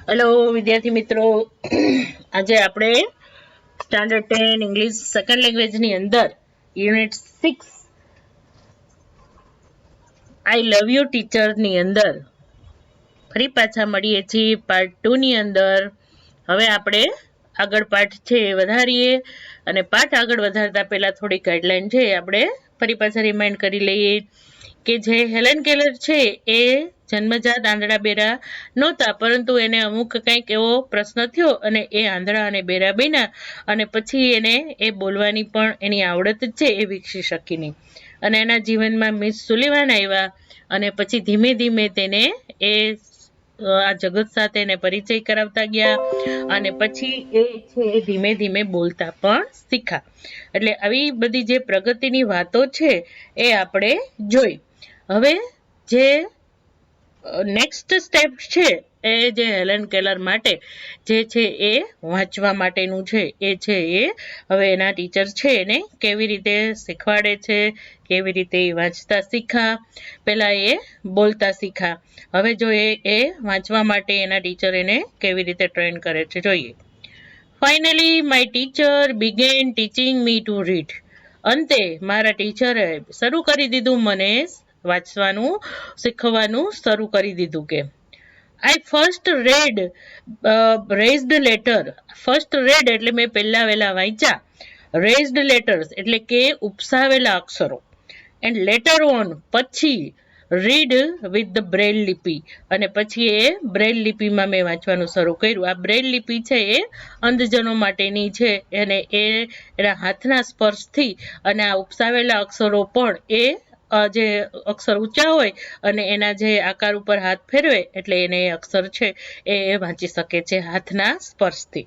Hello વિદ્યાર્થી મિત્રો, આજે આપણે સ્ટાન્ડર્ડ 10 ઇંગ્લિશ સેકન્ડ લેંગ્વેજની અંદર યુનિટ 6 આઈ લવ યુ ટીચરની અંદર ફરી પાછા મળીએ છીએ પાર્ટ 2 ની અંદર. હવે આપણે આગળ પાઠ છે વધારીએ, અને પાઠ આગળ વધારતા પહેલા થોડી ગાઈડલાઈન છે આપણે ફરી પાછા રિમાઇન્ડ કરી લઈએ કે જે હેલેન કેલર છે એ જન્મજાત આંધળા બેરા નહોતા, પરંતુ એને અમુક કંઈક એવો પ્રશ્ન થયો અને એ આંધળા અને બેરા બન્યા, અને પછી એને એ બોલવાની પણ એની આવડત છે એ વિકસી શકી નહીં. અને એના જીવનમાં મિસ સુલીવાન આવ્યા, અને પછી ધીમે ધીમે તેને એ આ જગત સાથે એને પરિચય કરાવતા ગયા, અને પછી એ છે ધીમે ધીમે બોલતા પણ શીખા. એટલે આવી બધી જે પ્રગતિની વાતો છે એ આપણે જોઈ. હવે જે નેક્સ્ટ સ્ટેપ છે એ જે હેલેન કેલર માટે જે છે એ વાંચવા માટેનું છે એ છે એ હવે એના ટીચર છે એને કેવી રીતે શીખવાડે છે, કેવી રીતે વાંચતા શીખા, પહેલા એ બોલતા શીખા. હવે જો એ વાંચવા માટે એના ટીચર એને કેવી રીતે ટ્રેન કરે છે જોઈએ. Finally my teacher began teaching me to read. અંતે મારા ટીચરે શરૂ કરી દીધું મને વાંચવાનું શીખવાનું શરૂ કરી દીધું. કે I first read raised letter. First read એટલે મેં પહેલા વહેલા વાંચ્યા. રેઝડ લેટર્સ એટલે કે ઉપસાવેલા અક્ષરો. એન્ડ લેટર ઓન પછી રીડ વિથ ધ બ્રેલ લિપિ, અને પછી એ બ્રેલ લિપિમાં મેં વાંચવાનું શરૂ કર્યું. આ બ્રેલ લિપિ છે એ અંધજનો માટેની છે, અને એ એના હાથના સ્પર્શથી અને આ ઉપસાવેલા અક્ષરો પણ એ જે અક્ષર ઊંચા હોય અને એના જે આકાર ઉપર હાથ ફેરવે એટલે એને અક્ષર છે એ વાંચી શકે છે હાથના સ્પર્શથી.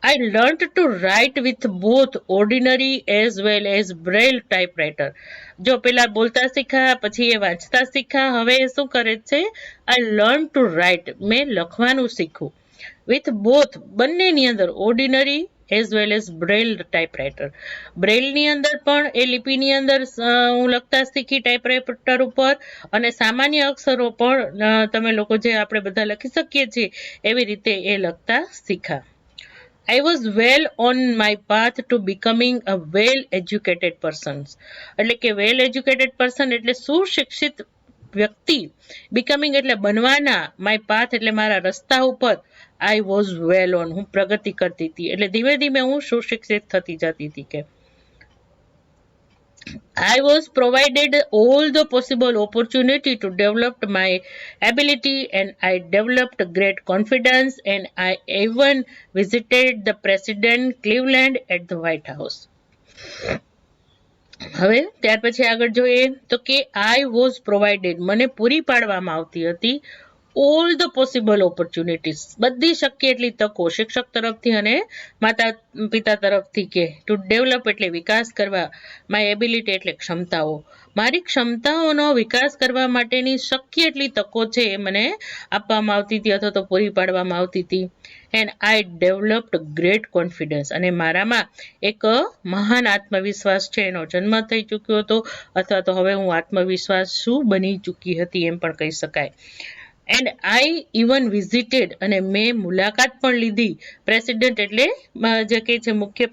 I learned to write with both ordinary as well as braille typewriter. જો પેલા બોલતા શીખા, પછી એ વાંચતા શીખા, હવે એ શું કરે છે? I learned to write, મેં લખવાનું શીખું. With both, બંનેની અંદર ordinary as well as braille typewriter. બ્રેલની અંદર પણ એ લિપિની અંદર હું લખતા શીખી ટાઈપરાઇટર ઉપર, અને સામાન્ય અક્ષરો પણ તમે લોકો જે આપણે બધા લખી શકીએ છીએ એવી રીતે એ લખતા શીખા. I was well on my path to becoming a well-educated person. એટલે કે વેલ એજ્યુકેટેડ પર્સન એટલે સુશિક્ષિત વ્યક્તિ. બીકમિંગ એટલે બનવાના. માય પાથ એટલે મારા રસ્તા ઉપર. આઈ વોઝ વેલ ઓન, હું પ્રગતિ કરતી હતી, એટલે ધીમે ધીમે હું સુશિક્ષિત થતી જતી હતી. કે I was provided all the possible opportunity to develop my ability, and I developed great confidence, and I even visited the President Cleveland at the White House. હવે ત્યાર પછી આગળ જોઈએ તો કે I was provided, મને પૂરી પાડવામાં આવતી હતી all the possible opportunities, બધી શક્ય એટલી તકો શિક્ષક તરફથી અને માતા પિતા તરફથી. કે ટુ ડેવલપ એટલે વિકાસ કરવા, માય એબિલિટી એટલે ક્ષમતાઓ, મારી ક્ષમતાઓનો વિકાસ કરવા માટેની શક્ય એટલી તકો છે એ મને આપવામાં આવતી હતી અથવા તો પૂરી પાડવામાં આવતી હતી. And I developed great confidence, અને મારામાં એક મહાન આત્મવિશ્વાસ છે એનો જન્મ થઈ ચૂક્યો હતો, અથવા તો હવે હું આત્મવિશ્વાસ શું બની ચૂકી હતી એમ પણ કહી શકાય. એન્ડ આઈ ઇવન વિઝિટેડ, અને મેં મુલાકાત પણ લીધી. પ્રેસિડેન્ટ એટલે જે કે છે મુખ્ય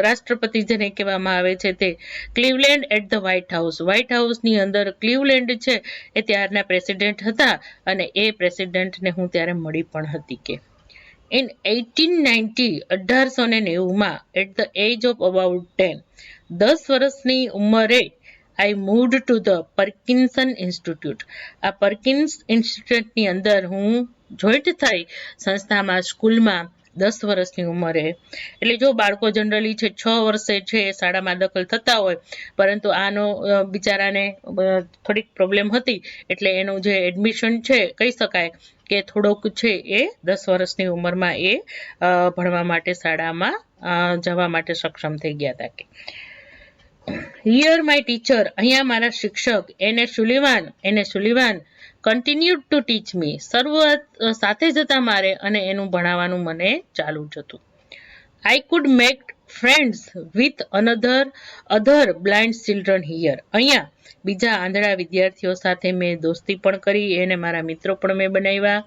રાષ્ટ્રપતિ જેને કહેવામાં આવે છે તે. Cleveland at the White House, White હાઉસની અંદર ક્લિવલેન્ડ છે એ ત્યારના પ્રેસિડેન્ટ હતા, અને એ પ્રેસિડેન્ટને હું ત્યારે મળી પણ હતી. કે in 1890 at the age of about 10 વર્ષની ઉંમરે I moved to the Parkinson Institute. આ પર્કિન્સ ઇન્સ્ટિટ્યૂટની અંદર હું જોઈન્ટ થઈ સંસ્થામાં, સ્કૂલમાં 10 વર્ષની ઉંમરે. એટલે જો બાળકો જનરલી છે 6 વર્ષે છે શાળામાં દખલ થતા હોય, પરંતુ આનો બિચારાને થોડીક પ્રોબ્લેમ હતી, એટલે એનું જે એડમિશન છે કહી શકાય કે થોડોક છે એ 10 વર્ષની ઉંમરમાં એ ભણવા માટે શાળામાં જવા માટે સક્ષમ થઈ ગયા હતા. કે હિયર માય ટીચર, અહીંયા મારા શિક્ષક એને સુલિવાન કન્ટિન્યુડ ટુ ટીચ મી, શરૂઆત સાથે જ હતા મારે, અને એનું ભણાવવાનું મને ચાલુ જ હતું. I could make friends with other blind children here, અહીંયા બીજા આંધળા વિદ્યાર્થીઓ સાથે મેં દોસ્તી પણ કરી, એને મારા મિત્રો પણ મેં બનાવ્યા.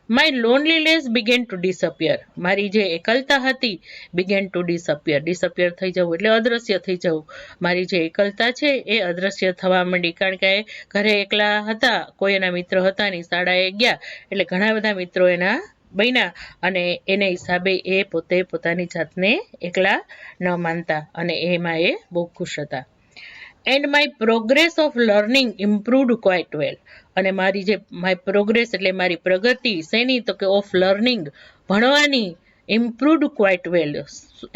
My loneliness began to disappear. મારી જે એકલતા હતી began to disappear. Disappear થઈ જવું એટલે અદ્રશ્ય થઈ જવું. મારી જે એકલતા છે એ અદ્રશ્ય થવા માંડી કારણ કે ઘરે એકલા હતા, કોઈ એના મિત્ર હતા નહીં, શાળાએ ગયા એટલે ઘણા બધા મિત્રો એના બન્યા અને એને હિસાબે એ પોતે પોતાની જાતને એકલા ન માનતા અને એમાં એ બહુ ખુશ હતા. And my progress of learning improved quite well. અને મારી જે માય પ્રોગ્રેસ એટલે મારી પ્રગતિ શેની તો કે ઓફ લર્નિંગ ભણવાની ઇમ્પ્રુવડ ક્વાઇટ વેલ.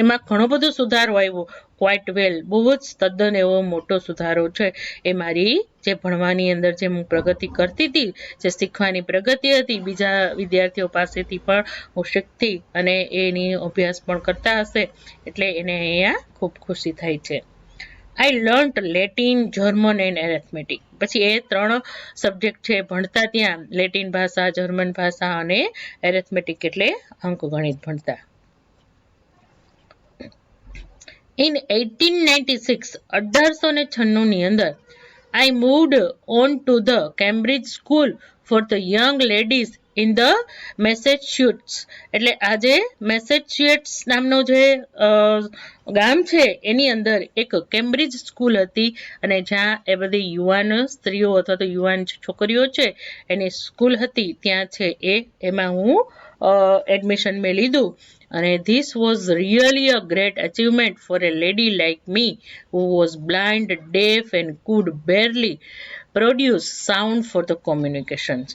એમાં ઘણો બધો સુધારો આવ્યો. ક્વાઇટ વેલ બહુ જ તદ્દન એવો મોટો સુધારો છે. એ મારી જે ભણવાની અંદર જે હું પ્રગતિ કરતી હતી, જે શીખવાની પ્રગતિ હતી, બીજા વિદ્યાર્થીઓ પાસેથી પણ હું શીખતી અને એની અભ્યાસ પણ કરતા હશે એટલે એને અહીંયા ખૂબ ખુશી થાય છે. I learnt Latin, German and arithmetic. પછી એ 3 સબ્જેક્ટ છે ભણતા ત્યાં લેટિન ભાષા, જર્મન ભાષા અને એરેથમેટિક એટલે અંકગણિત ભણતા. ઇન 1896 1896 ની અંદર I moved on to the Cambridge School for the Young Ladies in the Massachusetts. એટલે આજે મેસેચ્યુએટ્સ નામનો જે ગામ છે એની અંદર એક કેમ્બ્રિજ સ્કૂલ હતી અને જ્યાં એ બધી યુવાન સ્ત્રીઓ અથવા તો યુવાન છોકરીઓ છે એની સ્કૂલ હતી ત્યાં છે એમાં હું એડમિશન મેં લીધું. અને this was really a great achievement for a lady like me who was blind, deaf and could barely produce sound for the communications.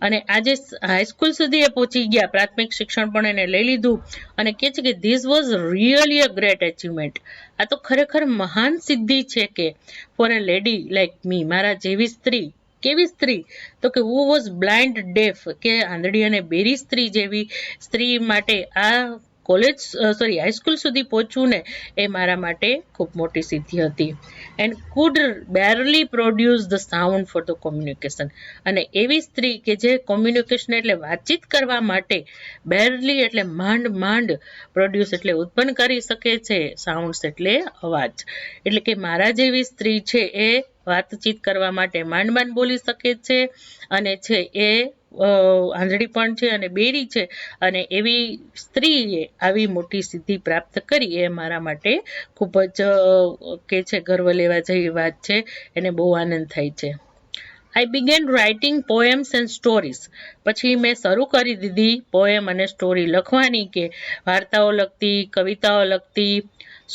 અને આજે હાઈસ્કૂલ સુધી એ પહોંચી ગયા, પ્રાથમિક શિક્ષણ પણ એને લઈ લીધું અને કહે છે કે this was really a great achievement. આ તો ખરેખર મહાન સિદ્ધિ છે કે ફોર અ લેડી લાઈક મી, મારા જેવી સ્ત્રી. કેવી સ્ત્રી તો કે હુ વોઝ બ્લાઇન્ડ, ડેફ કે આંધળી અને બેરી સ્ત્રી જેવી સ્ત્રી માટે આ હાઈસ્કૂલ સુધી પહોંચવું ને એ મારા માટે ખૂબ મોટી સિદ્ધિ હતી. And food બેરલી produce the sound for the communication. અને એવી સ્ત્રી કે જે કોમ્યુનિકેશન એટલે વાતચીત કરવા માટે બેરલી એટલે માંડ પ્રોડ્યુસ એટલે ઉત્પન્ન કરી શકે છે, સાઉન્ડ્સ એટલે અવાજ. એટલે કે મારા જેવી સ્ત્રી છે એ વાતચીત કરવા માટે માંડ બોલી શકે છે અને છે એ આંધળી પણ છે અને બેરી છે અને એવી સ્ત્રીએ આવી મોટી સિદ્ધિ પ્રાપ્ત કરી એ મારા માટે ખૂબ જ કે છે ગર્વ લેવા જેવી વાત છે. એને બહુ આનંદ થાય છે. I began writing poems and stories. પછી મેં શરૂ કરી દીધી પોએમ અને સ્ટોરી લખવાની, કે વાર્તાઓ લખતી, કવિતાઓ લખતી.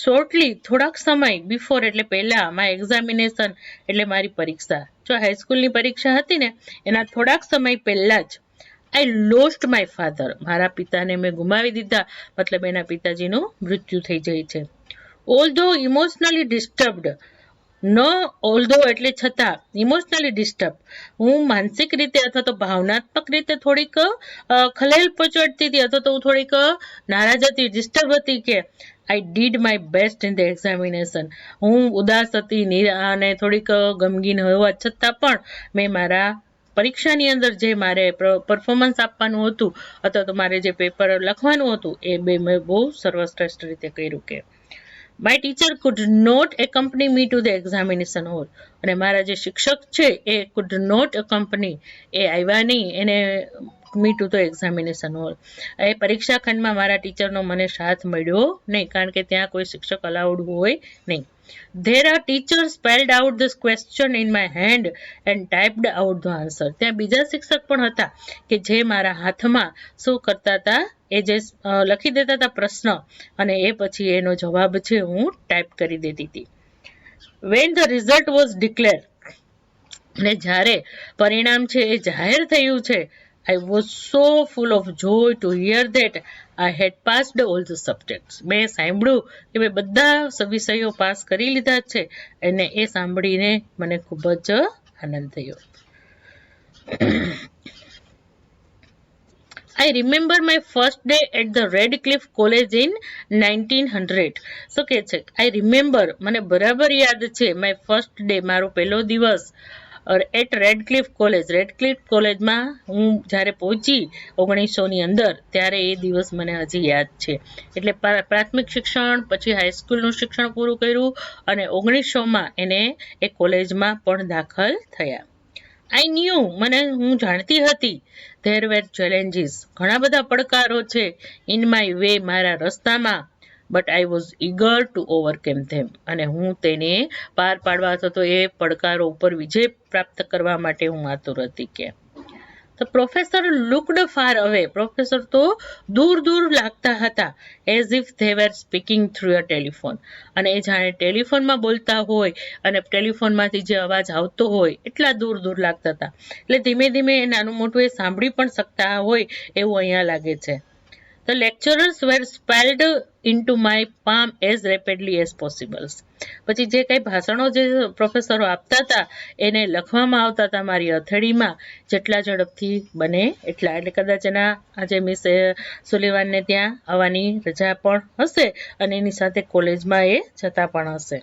શોર્ટલી થોડાક સમય બિફોર એટલે પહેલા માય એક્ઝામિનેશન એટલે મારી પરીક્ષા, જો હાઈસ્કૂલની પરીક્ષા હતી ને એના થોડાક સમય પહેલા જ આઈ લોસ્ટ માય ફાધર, મારા પિતાને મેં ગુમાવી દીધા, મતલબ એના પિતાજીનું મૃત્યુ થઈ જાય છે. ઓલ્ધો ઇમોશનલી ડિસ્ટર્બ્ડ, ઓલ્ધો એટલે છતાં, ઇમોશનલી ડિસ્ટર્બ, હું માનસિક રીતે અથવા તો ભાવનાત્મક રીતે થોડીક ખલેલ પહોંચાડતી હતી અથવા તો હું થોડીક નારાજ હતી, ડિસ્ટર્બ હતી કે I did my best in the examination. હું ઉદાસ હતી અને થોડીક ગમગીન હોવા છતાં પણ મેં મારા પરીક્ષાની અંદર જે મારે પરફોર્મન્સ આપવાનું હતું અથવા તો મારે જે પેપર લખવાનું હતું એ મેં બહુ સર્વશ્રેષ્ઠ રીતે કર્યું. કે my teacher could not accompany me to the examination hall. અને મારા જે શિક્ષક છે એ કુડ નોટ એકમ્પની, એ આવ્યા નહીં એને me to the examination hall. એ પરીક્ષા ખંડમાં મારા ટીચરનો મને સાથ મળ્યો નહીં કારણ કે ત્યાં કોઈ શિક્ષક અલાઉડ હોય નહીં. There are teachers spelled out this question in my hand and typed out the answer. ત્યાં બીજા શિક્ષક પણ હતા કે જે મારા હાથમાં શું કરતા હતા, એ જે લખી દેતા હતા પ્રશ્ન અને એ પછી એનો જવાબ છે હું ટાઈપ કરી દેતી હતી. When the result was declared, અને જ્યારે પરિણામ છે એ જાહેર થયું છે, I was so full of joy to hear that I had passed all the subjects. મેં સાંભળ્યું કે મેં બધા વિષયો પાસ કરી લીધા છે અને એ સાંભળીને મને ખૂબ જ આનંદ થયો. I remember my first day at the Redcliffe College in 1900. શું કે છે I remember, મને બરાબર યાદ છે, my first day મારો પહેલો દિવસ એટ રેડક્લિફ કોલેજ. રેડક્લિફ કોલેજમાં હું જ્યારે પહોંચી 1900ની અંદર ત્યારે એ દિવસ મને હજી યાદ છે. એટલે પ્રાથમિક શિક્ષણ પછી હાઈસ્કૂલનું શિક્ષણ પૂરું કર્યું અને 1900માં એને એ કોલેજમાં પણ દાખલ થયા. આઈ ન્યૂ, હું જાણતી હતી. ધેર વેર ચેલેન્જીસ, ઘણા બધા પડકારો છે. ઇન માય વે, મારા રસ્તામાં. But I was eager to overcome them, અને હું તેને પાર પાડવા અથવા તો એ પડકારો ઉપર વિજય પ્રાપ્ત કરવા માટે હું આતુર હતી. કે The professor looked far away. Professor તો દૂર દૂર લાગતા હતા. As if they were speaking through a telephone. અને એ જાણે ટેલિફોનમાં બોલતા હોય અને ટેલિફોનમાંથી જે અવાજ આવતો હોય એટલા દૂર દૂર લાગતા હતા. એટલે ધીમે ધીમે એ નાનું મોટું એ સાંભળી પણ શકતા હોય એવું અહીંયા લાગે છે. The lecturers were spelled into my palm as rapidly as possible. પછી જે કંઈ ભાષણો જે પ્રોફેસરો આપતા હતા એને લખવામાં આવતા હતા મારી હથેળીમાં જેટલા ઝડપથી બને એટલા. એટલે કદાચ એના આજે મિસ સુલેવાનને ત્યાં આવવાની રજા પણ હશે અને એની સાથે કોલેજમાં એ જતા પણ હશે.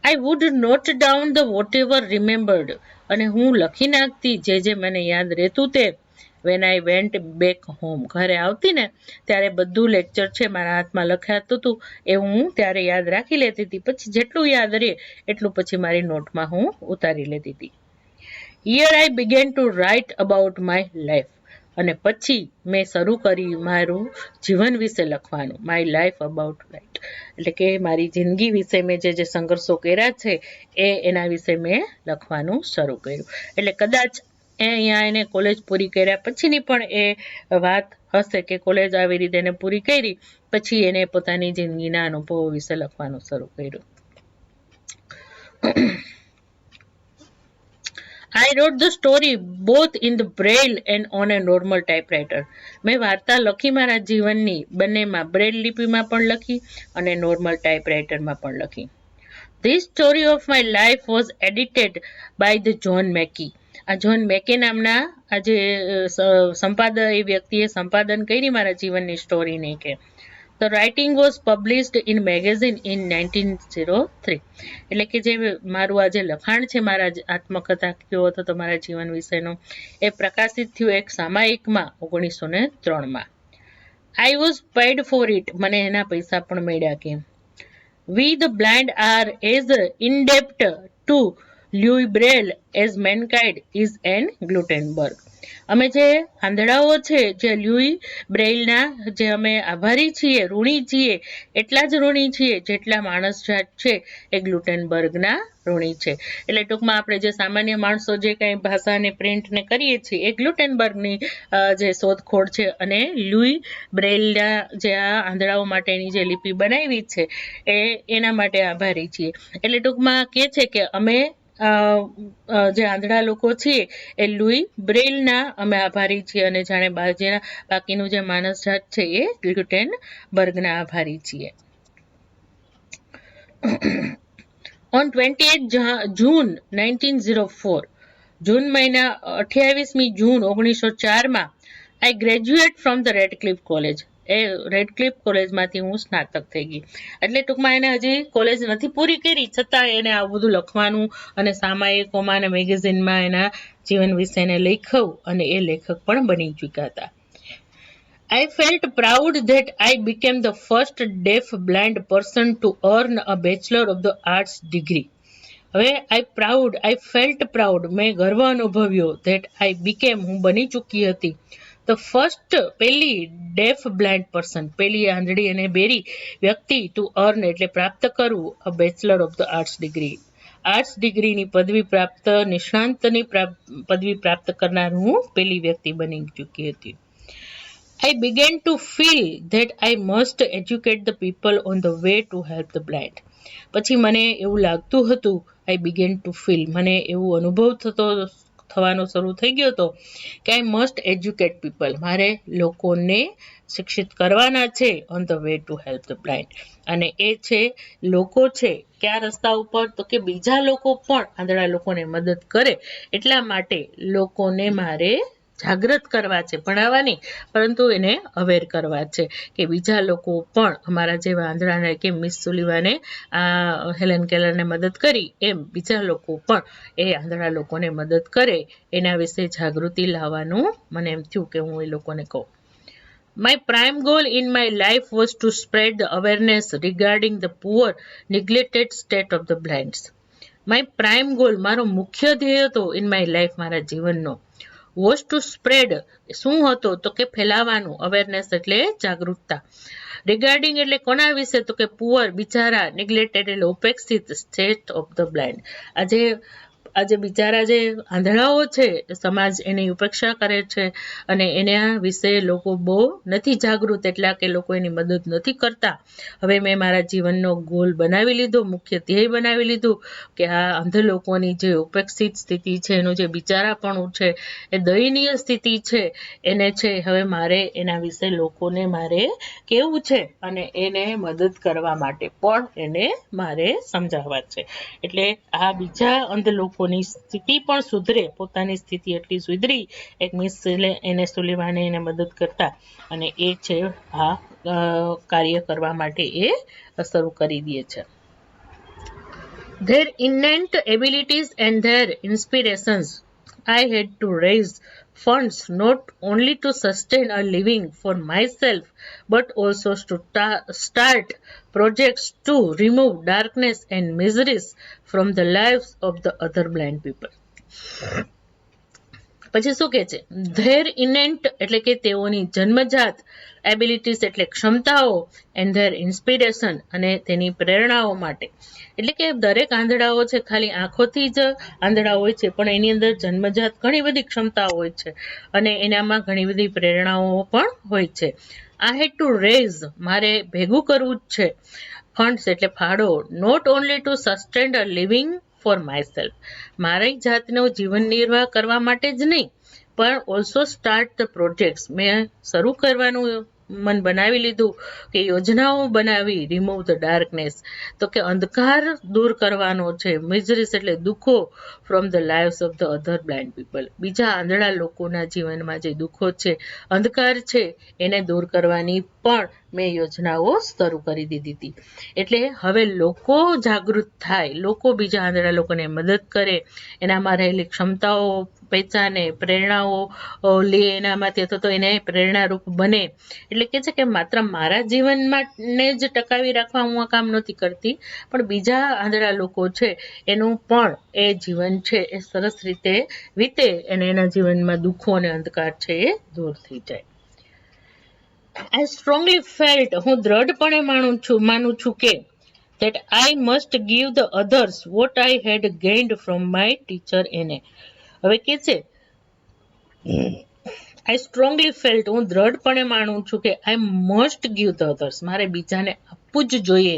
I would note down the what ever રિમેમ્બર્ડ, અને હું લખી નાખતી જે મને યાદ રહેતું તે. When I went back home, ઘરે આવતી ને ત્યારે બધું લેક્ચર છે મારા હાથમાં લખાતું હતું એ હું ત્યારે યાદ રાખી લેતી હતી. પછી જેટલું યાદ રહે એટલું પછી મારી નોટમાં હું ઉતારી લેતી હતી. Here I began to write about my life, અને પછી મેં શરૂ કરી મારું જીવન વિશે લખવાનું. માય લાઈફ અબાઉટ રાઇટ, એટલે કે મારી જિંદગી વિશે મેં જે સંઘર્ષો કર્યા છે એના વિશે મેં લખવાનું શરૂ કર્યું. એટલે કદાચ અહીંયા એને કોલેજ પૂરી કર્યા પછીની પણ એ વાત હશે કે કોલેજ આવી રીતે એને પૂરી કરી પછી એને પોતાની જિંદગીના અનુભવો વિશે લખવાનું શરૂ કર્યું. I wrote the story both in the braille and on a normal typewriter. મેં વાર્તા લખી મારા જીવનની બંનેમાં, બ્રેલ લિપિમાં પણ લખી અને નોર્મલ ટાઈપરાઇટરમાં પણ લખી. This story of my life was edited by the John Mackey. આ જ્હોન મેકે નામના આ જે એ વ્યક્તિએ સંપાદન કરી મારા જીવનની સ્ટોરીને. કે The writing was published in magazine in 1903. એટલે કે જે મારું આ જે લખાણ છે મારા આત્મકથા કયો હતો તો મારા જીવન વિશેનો એ પ્રકાશિત થયું એક સામાયિકમાં 1903માં. I was paid for it, મને એના પૈસા પણ મળ્યા. કે We the blind are as in-debt to Louis Braille as mankind is an Gutenberg. અમે જે આંધળાઓ છે જે લ્યુઈ બ્રેઇલના જે અમે આભારી છીએ, ઋણી છીએ, એટલા જ ઋણી છીએ જેટલા માણસ જાત છે એ ગ્લુટેનબર્ગના ઋણી છે. એટલે ટૂંકમાં આપણે જે સામાન્ય માણસો જે કંઈ ભાષાને પ્રિન્ટને કરીએ છીએ એ ગ્લુટેનબર્ગની જે શોધખોળ છે અને લ્યુઈ બ્રેઇલના જે આ આંધળાઓ માટેની જે લિપિ બનાવી છે એના માટે આભારી છીએ. એટલે ટૂંકમાં કહે છે કે અમે જે આંધળા લોકો છીએ એ લુઈ બ્રેઇલના અમે આભારી છીએ અને જાણે બાકીનું જે માનસ જાત છે એ ગ્લુટેનબર્ગના આભારી છીએ. On 28 June 1904, જૂન મહિના 28મી જૂન 1904માં I graduate from the Radcliffe College. A Radcliffe કોલેજમાંથી હું સ્નાતક થઈ ગઈ. એટલે ટૂંકમાં એને હજી કોલેજ નથી પૂરી કરી છતાં એને આ બધું લખવાનું અને સામાયિકોમાં અને મેગેઝિનમાં એના જીવન વિશે એને લખ્યું અને એ લેખક પણ બની ચૂક્યા હતા. I felt proud that I became the first deaf blind person to earn a Bachelor of the Arts degree. હવે I felt proud, મેં ગર્વ અનુભવ્યો that I became, હું બની ચૂકી હતી the first, પહેલી ડેફ બ્લાઇન્ડ પર્સન, પહેલી આંધળી અને બેરી વ્યક્તિ ટુ અર્ન એટલે પ્રાપ્ત કરવું a bachelor of the arts degree. Arts ડિગ્રીની પદવી પ્રાપ્ત, નિષ્ણાંતની પદવી પ્રાપ્ત કરનાર હું પહેલી વ્યક્તિ બની ચૂકી હતી. I began to feel that I must educate the people on the way to help the blind. પછી મને એવું લાગતું હતું, I began to feel, મને એવું અનુભવ થવાનો શરૂ થઈ ગયો હતો કે આઈ મસ્ટ એજ્યુકેટ પીપલ, મારે લોકોને શિક્ષિત કરવાના છે on the way to help the blind. અને એ છે લોકો છે કયા રસ્તા ઉપર તો કે બીજા લોકો પણ આંધળા લોકોને મદદ કરે એટલા માટે લોકોને મારે જાગૃત કરવા છે, ભણાવવાની પરંતુ એને અવેર કરવા છે કે બીજા લોકો પણ અમારા જેવા આંધળાને કે મિસ સુલિવાને હેલેન કેલરને મદદ કરી એમ બીજા લોકો પણ એ આંધળા લોકોને મદદ કરે એના વિશે જાગૃતિ લાવવાનું મને એમ થયું કે હું એ લોકોને કહું. My prime goal in my life was to spread the awareness regarding the poor, neglected state of the blinds. My prime goal, મારો મુખ્ય ધ્યેય હતો ઇન માય લાઈફ, મારા જીવનનો, વોઝ ટુ સ્પ્રેડ, શું હતો તો કે ફેલાવાનું, અવેરનેસ એટલે જાગૃતતા, રિગાર્ડિંગ એટલે કોના વિશે તો કે પુઅર, બિચારા, નેગ્લેક્ટેડ એટલે ઉપેક્ષિત, સ્ટેટ ઓફ ધ બ્લાઇન્ડ, આજે બિચારા જે આંધળાઓ છે સમાજ એની ઉપેક્ષા કરે છે અને એના વિશે લોકો બહુ નથી જાગૃત, એટલા કે લોકો એની મદદ નથી કરતા. હવે મેં મારા જીવનનો ગોલ બનાવી લીધો, મુખ્ય ધ્યેય બનાવી લીધું કે આ અંધ લોકોની જે ઉપેક્ષિત સ્થિતિ છે, એનું જે બિચારાપણું છે, એ દયનીય સ્થિતિ છે, એને છે હવે મારે એના વિશે લોકોને મારે કેવું છે અને એને મદદ કરવા માટે પણ એને મારે સમજાવવા છે. એટલે આ બીજા અંધ લોકોની સ્થિતિ પણ સુધરે, પોતાની સ્થિતિ એટલી સુધરી, એક મિસ એને સુલેવાને એને મદદ કરતા અને એ છે આ કાર્ય કરવા માટે એ શરૂ કરી દે છે. Their innate abilities and their inspirations, I had to raise funds not only to sustain a living for myself but also to start projects to remove darkness and miseries from the lives of the other blind people. પછી શું કે છે, there ઇનેન્ટ એટલે કે તેઓની જન્મજાત, abilities એટલે ક્ષમતાઓ, એન્ડ ધેર ઇન્સ્પિરેશન અને તેની પ્રેરણાઓ માટે, એટલે કે દરેક આંધળાઓ છે ખાલી આંખોથી જ આંધળા હોય છે પણ એની અંદર જન્મજાત ઘણી બધી ક્ષમતાઓ હોય છે અને એનામાં ઘણી બધી પ્રેરણાઓ પણ હોય છે. આ હેડ ટુ રેઝ, મારે ભેગું કરવું જ છે, ફંડ્સ એટલે ફાળો, not only to sustain a living for myself, મારી જાતનો જીવન નિર્વાહ કરવા માટે જ નહીં પણ ઓલ્સો સ્ટાર્ટ ધ પ્રોજેક્ટ્સ, મેં શરૂ કરવાનું મન બનાવી લીધું કે યોજનાઓ બનાવી, રિમૂવ ધ ડાર્કનેસ તો કે અંધકાર દૂર કરવાનો છે, મિઝરીસ એટલે દુઃખો, from the lives of the other blind people, બીજા આંધળા લોકોના જીવનમાં જે દુઃખો છે, અંધકાર છે, એને દૂર કરવાની પણ મેં યોજનાઓ શરૂ કરી દીધી હતી. એટલે હવે લોકો જાગૃત થાય, લોકો બીજા આંધળા લોકોને મદદ કરે, એનામાં રહેલી ક્ષમતાઓ પહેચાને, પ્રેરણાઓ લે એનામાંથી, અથવા તો એને પ્રેરણારૂપ બને. એટલે કે છે કે માત્ર મારા જીવનમાં જ ટકાવી રાખવા હું આ કામ નથી કરતી પણ બીજા આંધળા લોકો છે એનું પણ એ જીવન છે એ સરસ રીતે વીતે અને એના જીવનમાં દુઃખો અને અંધકાર છે એ દૂર થઈ જાય. I strongly felt, હું દ્રઢપણે માનું છું કે that I must give the others what I had gained from my teacher એને. હવે કે છે I strongly felt, હું દ્રઢપણે માનું છું કે I must give the others, મારે બીજાને આપવું જ જોઈએ,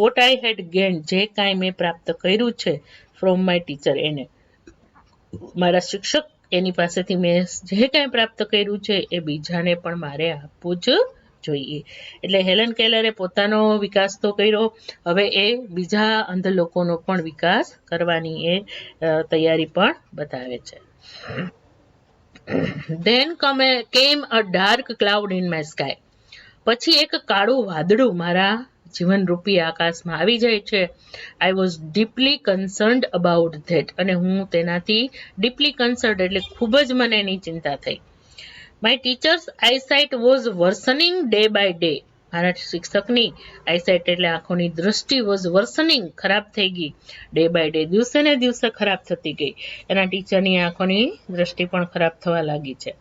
what I had gained, જે કાંઈ મેં પ્રાપ્ત કર્યું છે, from my teacher એને, મારા શિક્ષક એની પાસેથી મેં જે કાંઈ પ્રાપ્ત કર્યું છે એ બીજાને પણ મારે આપવું જ જોઈએ. એટલે હેલન કેલરે પોતાનો વિકાસ તો કર્યો, હવે એ બીજા અંધ લોકોનો પણ વિકાસ કરવાની એ તૈયારી પણ બતાવે છે. Then came a dark cloud in my sky, પછી એક કાળું વાદળું મારા જીવનરૂપી આકાશમાં આવી જાય છે. I was deeply કન્સર્ન્ડ about that, અને હું તેનાથી ડીપલી કન્સર્ન્ડ એટલે ખૂબ જ મને એની ચિંતા થઈ. My teacher's eyesight was worsening day by day, મારા શિક્ષકની આઈસાઇટ એટલે આંખોની દ્રષ્ટિ વોઝ વર્સનિંગ ખરાબ થઈ ગઈ, ડે બાય ડે દિવસે ને દિવસે ખરાબ થતી ગઈ, એના ટીચરની આંખોની દ્રષ્ટિ પણ ખરાબ થવા લાગી છે.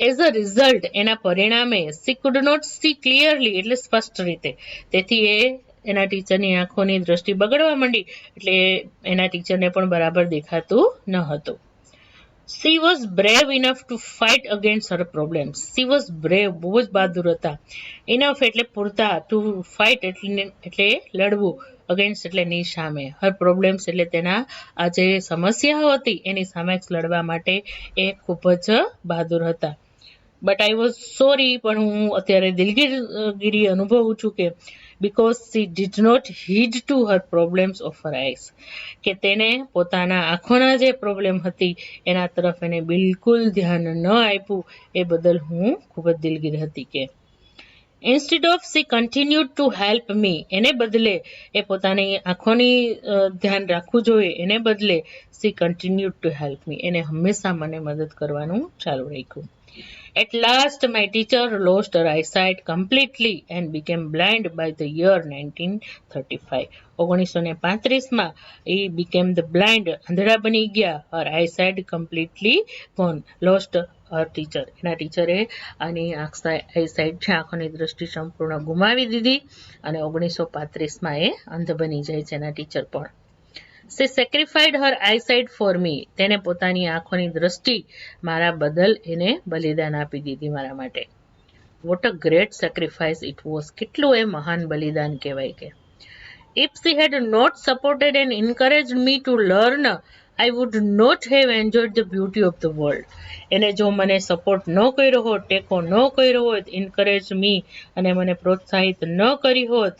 એઝ અ રિઝલ્ટ, એના પરિણામે she could not see clearly એટલે સ્પષ્ટ રીતે, તેથી એના ટીચરની આંખોની દ્રષ્ટિ બગડવા માંડી, એટલે એના ટીચરને પણ બરાબર દેખાતું ન હતું. She was brave enough to fight against Har problems, she was brave બહુ જ બહાદુર હતા, ઇનફ એટલે પૂરતા, ટુ ફાઇટ એટલે લડવું, અગેન્સ્ટ એટલે ની સામે, હર પ્રોબ્લેમ્સ એટલે તેના આ જે સમસ્યાઓ હતી એની સામે લડવા માટે એ ખૂબ જ બહાદુર હતા. બટ આઈ વોઝ સોરી, પણ હું અત્યારે દિલગીરી અનુભવું છું કે because she did not heed to her problems of her eyes, કે તેને પોતાના આંખોના જે પ્રોબ્લેમ હતી એના તરફ એને બિલકુલ ધ્યાન ન આપ્યું, એ બદલ હું ખૂબ જ દિલગીર હતી. કે instead of C continued to help me, એને બદલે એ પોતાની આંખોની ધ્યાન રાખવું જોઈએ, એને બદલે C continued to help me, એને હંમેશા મને મદદ કરવાનું ચાલુ રાખ્યું. At last, my teacher lost her eyesight completely and became blind by the year 1935. 1935 he became the blind, અંધળા બની ગયા. Her eyesight completely gone. Lost her teacher. એના ટીચરે આની આઈસાઇટ છે, આંખોની દ્રષ્ટિ સંપૂર્ણ ગુમાવી દીધી અને 1935 એ અંધ બની જાય છે એના ટીચર પણ. She sacrificed her eyesight for me. તેને પોતાની આંખોની દ્રષ્ટિ મારા બદલ એને બલિદાન આપી દીધી મારા માટે. What a great sacrifice it was. કેટલું એ મહાન બલિદાન કહેવાય કે. If she had not supported and encouraged me to learn, I would not have enjoyed the beauty of the world. એને જો મને સપોર્ટ ન કર્યો હોત, ટેકો ન કર્યો હોત, encourage me અને મને પ્રોત્સાહિત ન કરી હોત,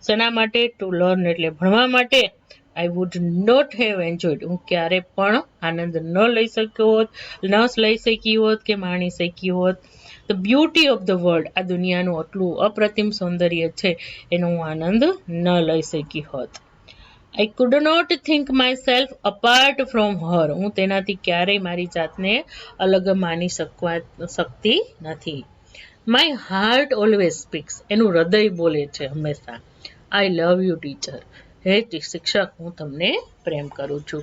શેના માટે? ટુ લર્ન એટલે ભણવા માટે. I would not have enjoyed. હું ક્યારે પણ આનંદ ન લઈ શક્યો હોત, ન લઈ શકી હોત કે માણી શકી હોત. The beauty of the world. આ દુનિયાનું આટલું અપ્રતિમ સૌંદર્ય છે એનો હું આનંદ ન લઈ શકી હોત. I could not think myself apart from her. હું તેનાથી ક્યારેય મારી જાતને અલગ માની શકતી નથી. My heart always speaks. એનું હૃદય બોલે છે હંમેશા. I love you teacher. હે શિક્ષક, હું તમને પ્રેમ કરું છું.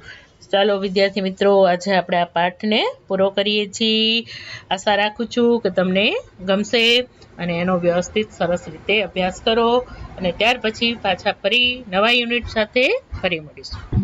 ચાલો વિદ્યાર્થી મિત્રો, આજે આપણે આ પાઠને પૂરો કરીએ છીએ. આશા રાખું છું કે તમને ગમશે અને એનો વ્યવસ્થિત સરસ રીતે અભ્યાસ કરો અને ત્યાર પછી પાછા ફરી નવા યુનિટ સાથે ફરી મળીશું.